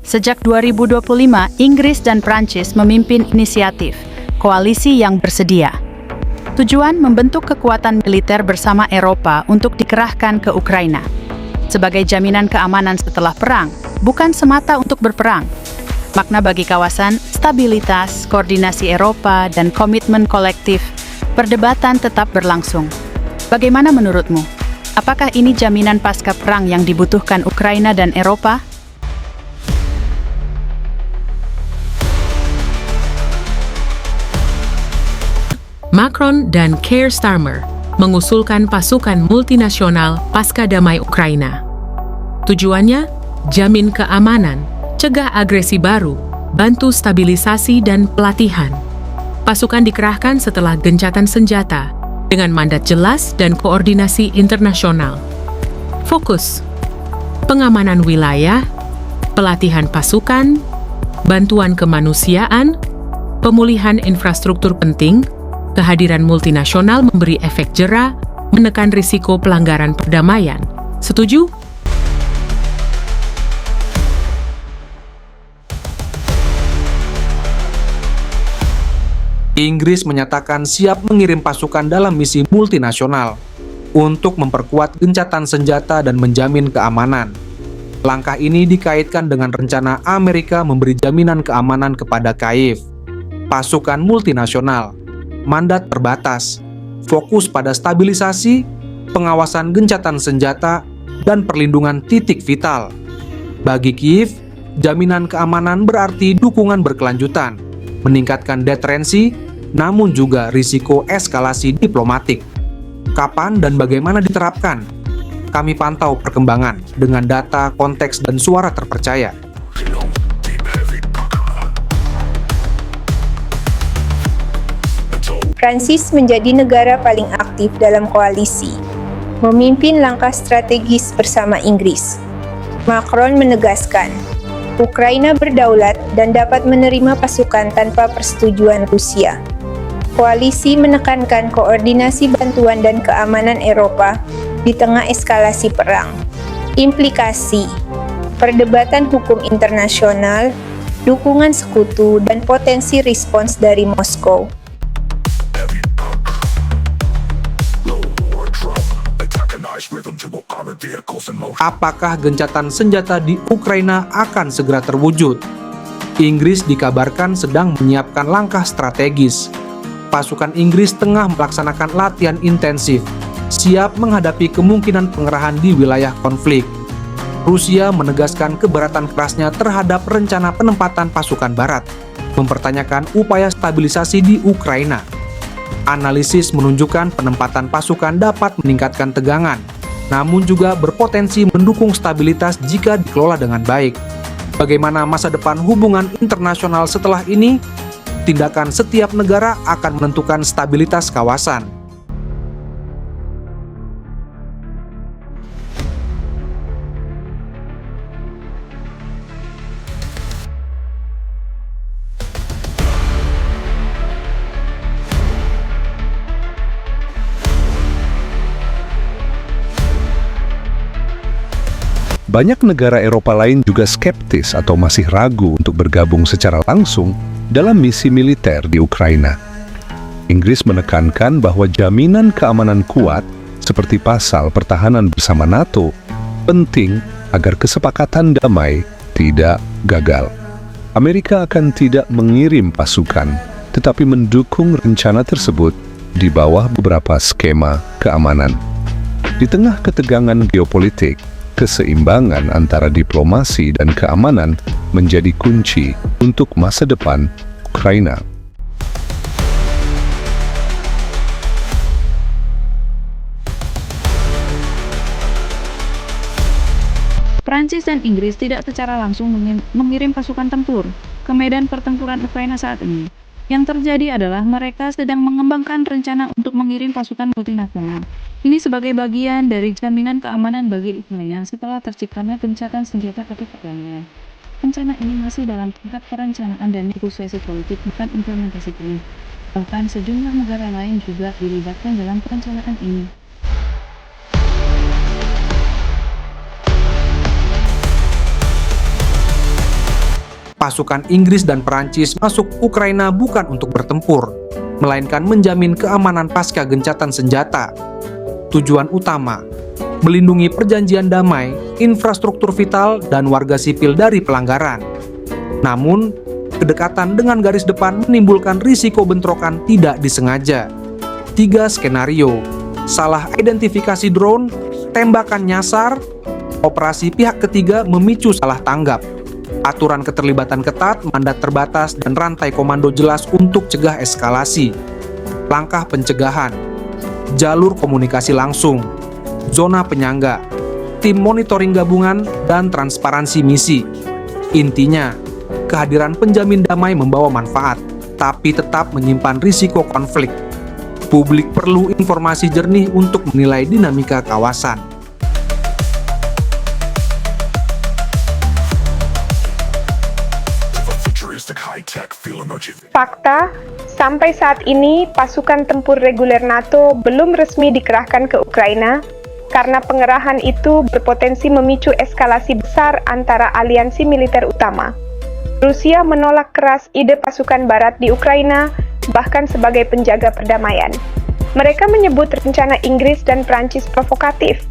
Sejak 2025, Inggris dan Prancis memimpin inisiatif Koalisi yang Bersedia. Tujuan membentuk kekuatan militer bersama Eropa untuk dikerahkan ke Ukraina. Sebagai jaminan keamanan setelah perang, bukan semata untuk berperang. Makna bagi kawasan, stabilitas, koordinasi Eropa, dan komitmen kolektif, perdebatan tetap berlangsung. Bagaimana menurutmu? Apakah ini jaminan pasca perang yang dibutuhkan Ukraina dan Eropa? Macron dan Keir Starmer mengusulkan pasukan multinasional pasca damai Ukraina. Tujuannya, jamin keamanan, cegah agresi baru, bantu stabilisasi dan pelatihan. Pasukan dikerahkan setelah gencatan senjata dengan mandat jelas dan koordinasi internasional. Fokus: pengamanan wilayah, pelatihan pasukan, bantuan kemanusiaan, pemulihan infrastruktur penting. Kehadiran multinasional memberi efek jera, menekan risiko pelanggaran perdamaian. Setuju? Inggris menyatakan siap mengirim pasukan dalam misi multinasional untuk memperkuat gencatan senjata dan menjamin keamanan. Langkah ini dikaitkan dengan rencana Amerika memberi jaminan keamanan kepada Kyiv. Pasukan multinasional, mandat terbatas, fokus pada stabilisasi, pengawasan gencatan senjata, dan perlindungan titik vital. Bagi Kyiv, jaminan keamanan berarti dukungan berkelanjutan, meningkatkan deterensi, namun juga risiko eskalasi diplomatik. Kapan dan bagaimana diterapkan? Kami pantau perkembangan dengan data, konteks, dan suara terpercaya. Prancis menjadi negara paling aktif dalam koalisi, memimpin langkah strategis bersama Inggris. Macron menegaskan, Ukraina berdaulat dan dapat menerima pasukan tanpa persetujuan Rusia. Koalisi menekankan koordinasi bantuan dan keamanan Eropa di tengah eskalasi perang. Implikasi: perdebatan hukum internasional, dukungan sekutu, dan potensi respons dari Moskow. Apakah gencatan senjata di Ukraina akan segera terwujud? Inggris dikabarkan sedang menyiapkan langkah strategis. Pasukan Inggris tengah melaksanakan latihan intensif, siap menghadapi kemungkinan pengerahan di wilayah konflik. Rusia menegaskan keberatan kerasnya terhadap rencana penempatan pasukan Barat, mempertanyakan upaya stabilisasi di Ukraina. Analisis menunjukkan penempatan pasukan dapat meningkatkan tegangan, namun juga berpotensi mendukung stabilitas jika dikelola dengan baik. Bagaimana masa depan hubungan internasional setelah ini? Tindakan setiap negara akan menentukan stabilitas kawasan. Banyak negara Eropa lain juga skeptis atau masih ragu untuk bergabung secara langsung dalam misi militer di Ukraina. Inggris menekankan bahwa jaminan keamanan kuat, seperti pasal pertahanan bersama NATO, penting agar kesepakatan damai tidak gagal. Amerika akan tidak mengirim pasukan, tetapi mendukung rencana tersebut di bawah beberapa skema keamanan. Di tengah ketegangan geopolitik, keseimbangan antara diplomasi dan keamanan menjadi kunci untuk masa depan Ukraina. Prancis dan Inggris tidak secara langsung mengirim pasukan tempur ke medan pertempuran Ukraina saat ini. Yang terjadi adalah mereka sedang mengembangkan rencana untuk mengirim pasukan multinasional. Ini sebagai bagian dari jaminan keamanan bagi Ukraina setelah terciptanya gencatan senjata ke Ukraina. Rencana ini masih dalam tingkat perencanaan dan negosiasi politik, bukan implementasi penuh. Bahkan sejumlah negara lain juga dilibatkan dalam perencanaan ini. Pasukan Inggris dan Perancis masuk Ukraina bukan untuk bertempur, melainkan menjamin keamanan pasca gencatan senjata. Tujuan utama, melindungi perjanjian damai, infrastruktur vital, dan warga sipil dari pelanggaran. Namun, kedekatan dengan garis depan menimbulkan risiko bentrokan tidak disengaja. 3 skenario, salah identifikasi drone, tembakan nyasar, operasi pihak ketiga memicu salah tanggap, aturan keterlibatan ketat, mandat terbatas, dan rantai komando jelas untuk cegah eskalasi. Langkah pencegahan, jalur komunikasi langsung, zona penyangga, tim monitoring gabungan, dan transparansi misi. Intinya, kehadiran penjamin damai membawa manfaat, tapi tetap menyimpan risiko konflik. Publik perlu informasi jernih untuk menilai dinamika kawasan. Fakta, sampai saat ini pasukan tempur reguler NATO belum resmi dikerahkan ke Ukraina karena pengerahan itu berpotensi memicu eskalasi besar antara aliansi militer utama. Rusia menolak keras ide pasukan Barat di Ukraina, bahkan sebagai penjaga perdamaian. Mereka menyebut rencana Inggris dan Prancis provokatif,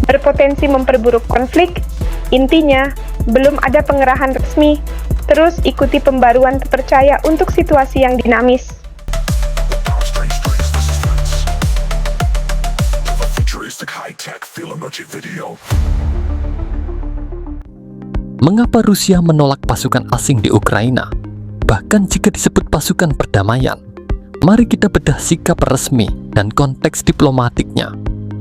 berpotensi memperburuk konflik. Intinya, belum ada pengerahan resmi. Terus ikuti pembaruan terpercaya untuk situasi yang dinamis. Mengapa Rusia menolak pasukan asing di Ukraina? Bahkan jika disebut pasukan perdamaian, mari kita bedah sikap resmi dan konteks diplomatiknya.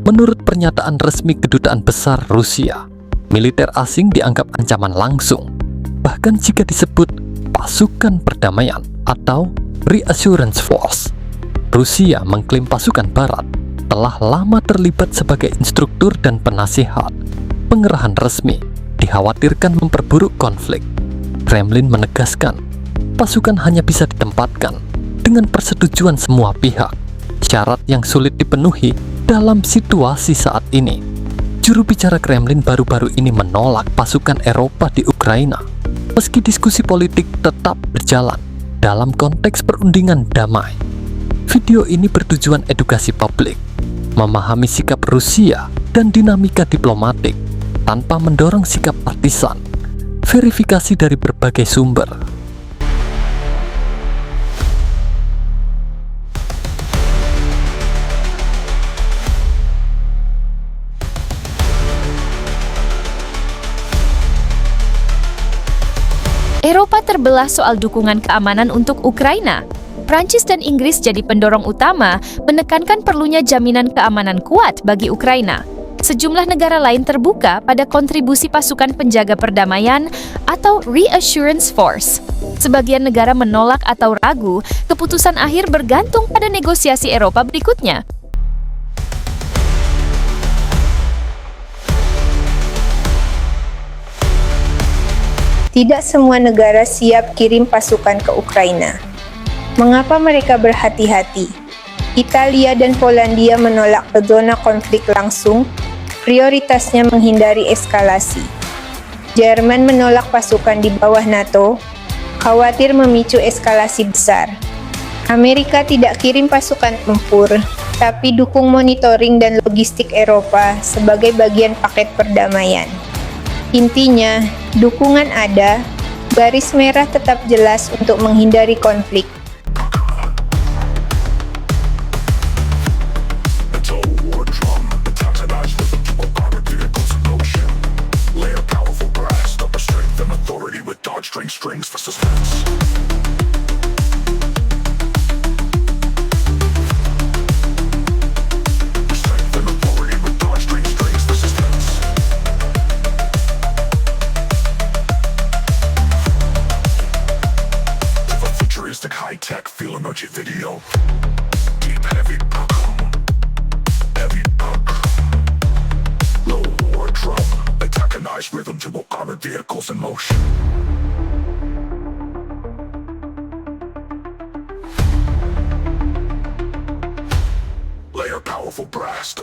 Menurut pernyataan resmi Kedutaan Besar Rusia, militer asing dianggap ancaman langsung. Bahkan jika disebut pasukan perdamaian atau reassurance force, Rusia mengklaim pasukan Barat telah lama terlibat sebagai instruktur dan penasihat. Pengerahan resmi dikhawatirkan memperburuk konflik. Kremlin menegaskan, pasukan hanya bisa ditempatkan dengan persetujuan semua pihak, syarat yang sulit dipenuhi dalam situasi saat ini. Juru bicara Kremlin baru-baru ini menolak pasukan Eropa di Ukraina, meski diskusi politik tetap berjalan dalam konteks perundingan damai. Video ini bertujuan edukasi publik, memahami sikap Rusia dan dinamika diplomatik tanpa mendorong sikap partisan. Verifikasi dari berbagai sumber. Eropa terbelah soal dukungan keamanan untuk Ukraina. Prancis dan Inggris jadi pendorong utama, menekankan perlunya jaminan keamanan kuat bagi Ukraina. Sejumlah negara lain terbuka pada kontribusi pasukan penjaga perdamaian atau reassurance force. Sebagian negara menolak atau ragu, keputusan akhir bergantung pada negosiasi Eropa berikutnya. Tidak semua negara siap kirim pasukan ke Ukraina. Mengapa mereka berhati-hati? Italia dan Polandia menolak ke zona konflik langsung, prioritasnya menghindari eskalasi. Jerman menolak pasukan di bawah NATO, khawatir memicu eskalasi besar. Amerika tidak kirim pasukan tempur, tapi dukung monitoring dan logistik Eropa sebagai bagian paket perdamaian. Intinya, dukungan ada, garis merah tetap jelas untuk menghindari konflik. High-tech feel emoji video. Deep heavy low war drum, antagonized rhythm to armored vehicles in motion. Layer powerful blast.